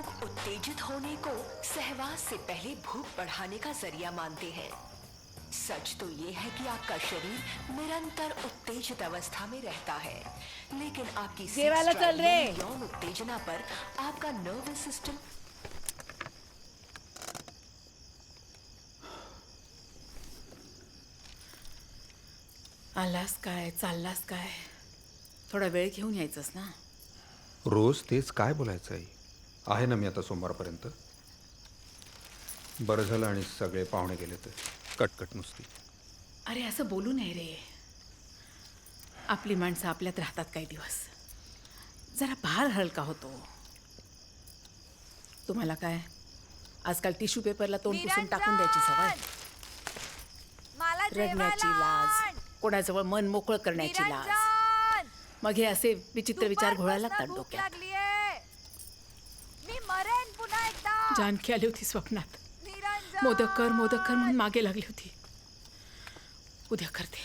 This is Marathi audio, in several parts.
लोग उत्तेजित होने को सहवास से पहले भूख बढ़ाने का जरिया मानते हैं। सच तो ये है कि आपका शरीर निरंतर उत्तेजित अवस्था में रहता है, लेकिन आपकी जेवायला चल रे। यौन उत्तेजना पर आपका नर्वस सिस्टम आलास काय चाललास काय, थोडा वेळ घेऊन यायचंस ना. रोज तेच काय बोलायचं आहे ना मी आता सोमवारपर्यंत. बरं झालं आणि सगळे पाहुणे गेले तर कटकट नुसती. अरे असं बोलू नये रे. आपली माणसं आपल्यात राहतात काही दिवस, जरा भार हलका होतो. तुम्हाला काय आजकाल टिश्यू पेपरला तोंड पुसून टाकून द्यायची सवय, रडण्याची लाज, कोणाजवळ मन मोकळं करण्याची लाज. मग हे असे विचित्र विचार घोळायला लागतात डोक्यात. मी मरेन पुन्हा एकदा. जानकी आली होती स्वप्नात, मोदक कर म्हणून मागे लागली होती. उद्या करते.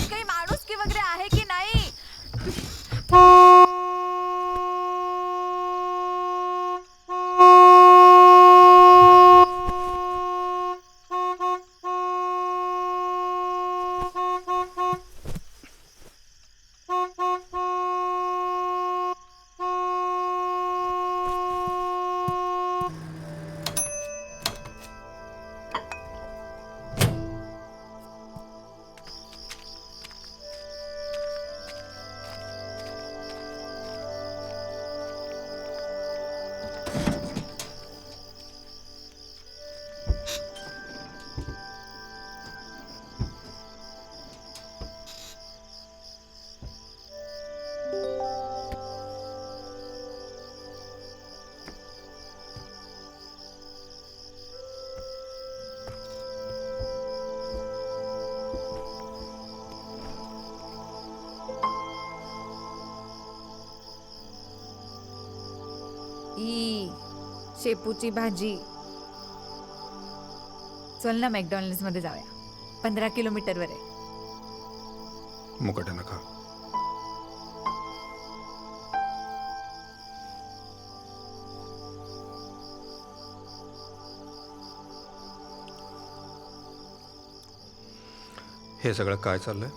काही माणूस की वगैरे आहे की नाही? शेपूची भाजी. चल ना मॅकडॉनल्ड्स मध्ये जाऊया, 15 किलोमीटरवर आहे. मुकट नका. हे सगळं काय चाललंय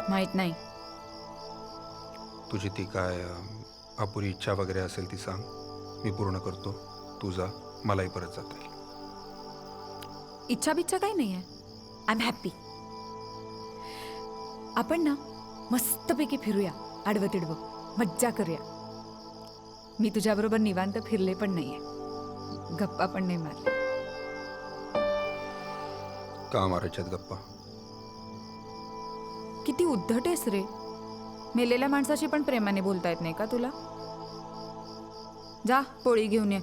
माहित नाही. तुझी ती काय अपुरी इच्छा वगैरे असेल ती सांग, मी पूर्ण करतो. तू जा, मलाही परत जाता येईल. इच्छा बिच्छा काही नाही आहे. I am happy. आपण ना मस्तपैकी फिरूया, आडवं तिडवं मज्जा करूया. मी तुझ्याबरोबर निवांत फिरले पण नाहीये, गप्पा पण नाही मारले. का मारायच्यात गप्पा? किती उद्धट आहेस रे. मेलेल्या माणसाशी पण प्रेमाने बोलता येत नाही का तुला? जा पोळी घेऊन ये.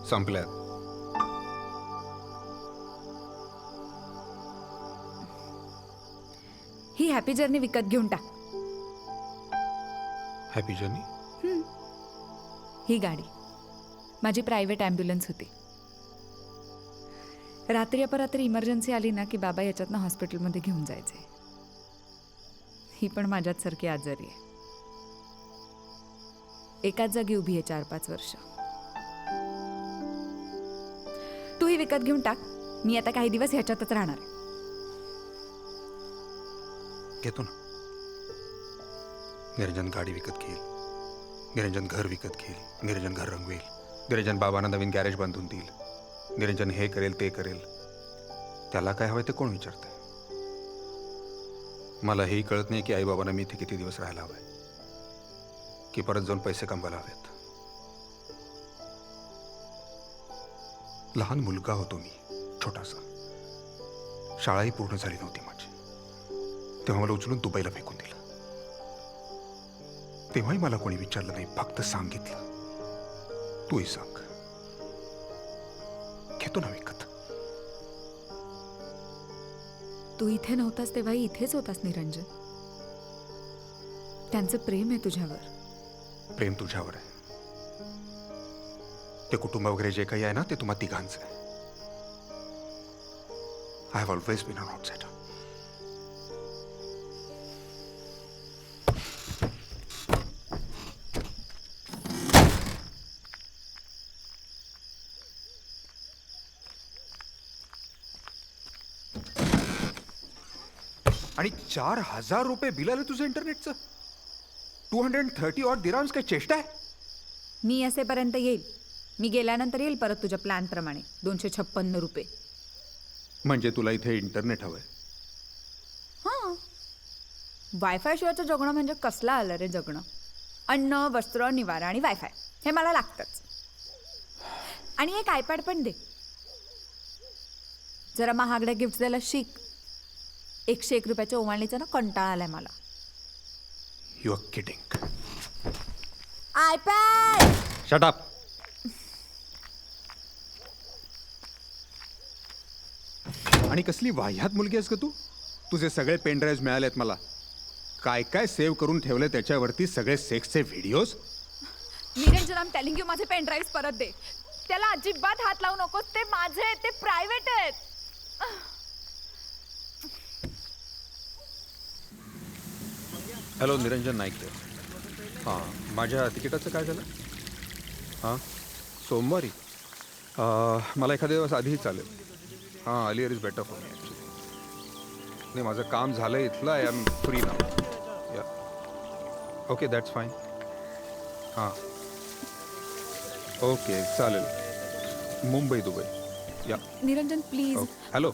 संपल्यात. ही हॅपी जर्नी विकत घेऊन टाक. Happy journey? ही गाडी माझी प्रायव्हेट ॲम्ब्युलन्स होती. रात्री अपरात्री इमर्जन्सी आली ना की बाबा याच्यातनं हॉस्पिटलमध्ये घेऊन जायचे. ही पण माझ्याच सारखी आजारी आहे. एकाच जागी उभी आहे 4-5 वर्ष. तू ही विकत घेऊन टाक. मी आता काही दिवस ह्याच्यातच राहणार आहे. घेतो ना. निरंजन गाडी विकत घेईल, निरंजन घर विकत घेईल, निरंजन घर रंगवेल, निरंजन बाबांना नवीन गॅरेज बांधून देईल, निरंजन हे करेल ते करेल. त्याला काय हवंय ते कोण विचारतंय? मला हेही कळत नाही की आईबाबांना मी इथे किती दिवस राहायला हवंय, की परत जाऊन पैसे कमवायला हवेत. लहान मुलगा होतो मी, छोटासा. शाळाही पूर्ण झाली नव्हती माझी, तेव्हा मला उचलून दुबईला फेकून दिलं. तेव्हाही मला कोणी विचारलं नाही, फक्त सांगितलं तूही सांग. घेतो ना विकत. तू इथे नव्हतास तेव्हाही इथेच होतास निरंजन. त्यांचं प्रेम आहे तुझ्यावर. प्रेम तुझ्यावर आहे. ते कुटुंब वगैरे जे काही आहे ना ते तुम्हा तिघांचं आहे. I have always been an outsider. आणि 4,000 रुपये बिल आलं तुझं इंटरनेटचं. 230 ऑड दिराम्स काय चेष्टा आहे? मी असेपर्यंत येईल. मी गेल्यानंतर येईल परत तुझ्या प्लॅनप्रमाणे 256 रुपये. म्हणजे तुला इथे इंटरनेट हवंय? हां, वायफाय शिवायचं जगणं म्हणजे कसलं आलं रे जगणं. अन्न, वस्त्र, निवारा आणि वायफाय हे मला लागतंच. आणि एक आयपॅड पण दे. जरा महागड्या गिफ्ट द्यायला शिक. 101 रुपयाच्या ओवाळणीचा ना कंटाळा आलाय मला. You are kidding. IPad. Shut up. आणि कसली वाह्यात मुलगी आहेस का तू? तुझे सगळे पेन ड्राईव्ह मिळालेत मला. काय काय सेव्ह करून ठेवले त्याच्यावरती सगळे सेक्सचे videos. Niranjan, I am telling you, माझे पेन ड्राईव्ह परत दे. त्याला अजिबात हात लावू नकोस. ते माझे आहेत, ते प्रायव्हेट आहेत. हॅलो, निरंजन नाईक ते. हां, माझ्या तिकिटाचं काय झालं? हां, सोमवारी. मला एखाद्या दिवस आधीही चालेल. हां, earlier is better for me actually. नाही, माझं काम झालं इथलं. आय एम फ्री नाव. या ओके, दॅट्स फाईन. हां, ओके, चालेल. मुंबई, दुबई. या निरंजन प्लीज. हॅलो,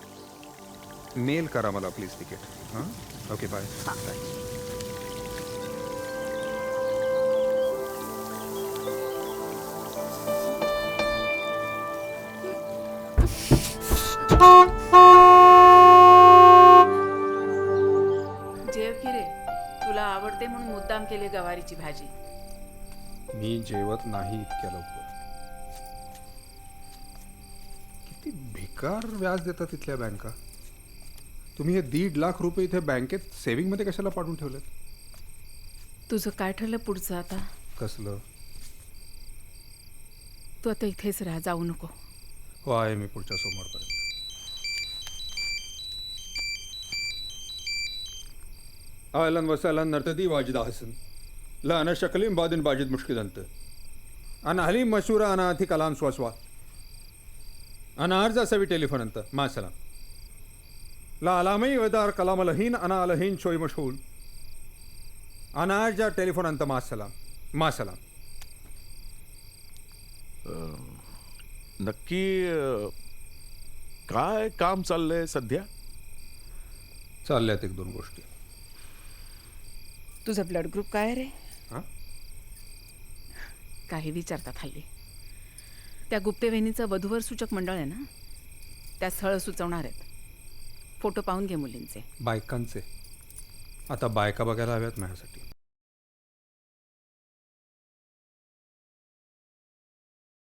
मेल करा मला प्लीज तिकीट. हां, ओके, बाय. थँक्स. जेव की रे, तुला आवडते म्हणून मुद्दाम केली गवारीची भाजी. मी जेवत नाही इतक्या लवकर. किती भिकार व्याज देतात इथल्या बँका. तुम्ही हे 1.5 लाख रुपये इथे बँकेत सेव्हिंगमध्ये कशाला पाडून ठेवलेत? तुझं काय ठरलं पुढचं आता? कसलं? तू आता इथेच राहा, जाऊ नको. हो, आहे मी पुढच्या सोमवारपर्यंत. अहलन वसहलन नर्तदी वाजिद हसन ला अना शकलीम बादिन बाजिद मुश्किल अंत अना हलीम मशूरा अना अथी कलाम स्वस्वा अना अर्जा सवी टेलीफोन अंत मा सलाम ला अलामई वदार कलाम अलहीन अना अलहीन शोई मशहूल अना अर्जा टेलीफोन अंत मा सलाम मा सलाम. नक्की काय काम चाललंय सध्या? चालल्यात 1-2 गोष्टी. तुझा ब्लड ग्रुप काय रे? हां, काही विचारतात हल्ली. त्या गुप्ते वहिनीचं वधूवर सूचक मंडळ आहे ना, त्या स्थळ सुचवणार आहेत. फोटो पाहून घे मुलींचे. बायकांचे. आता बायका बघायला हव्यात माझ्यासाठी.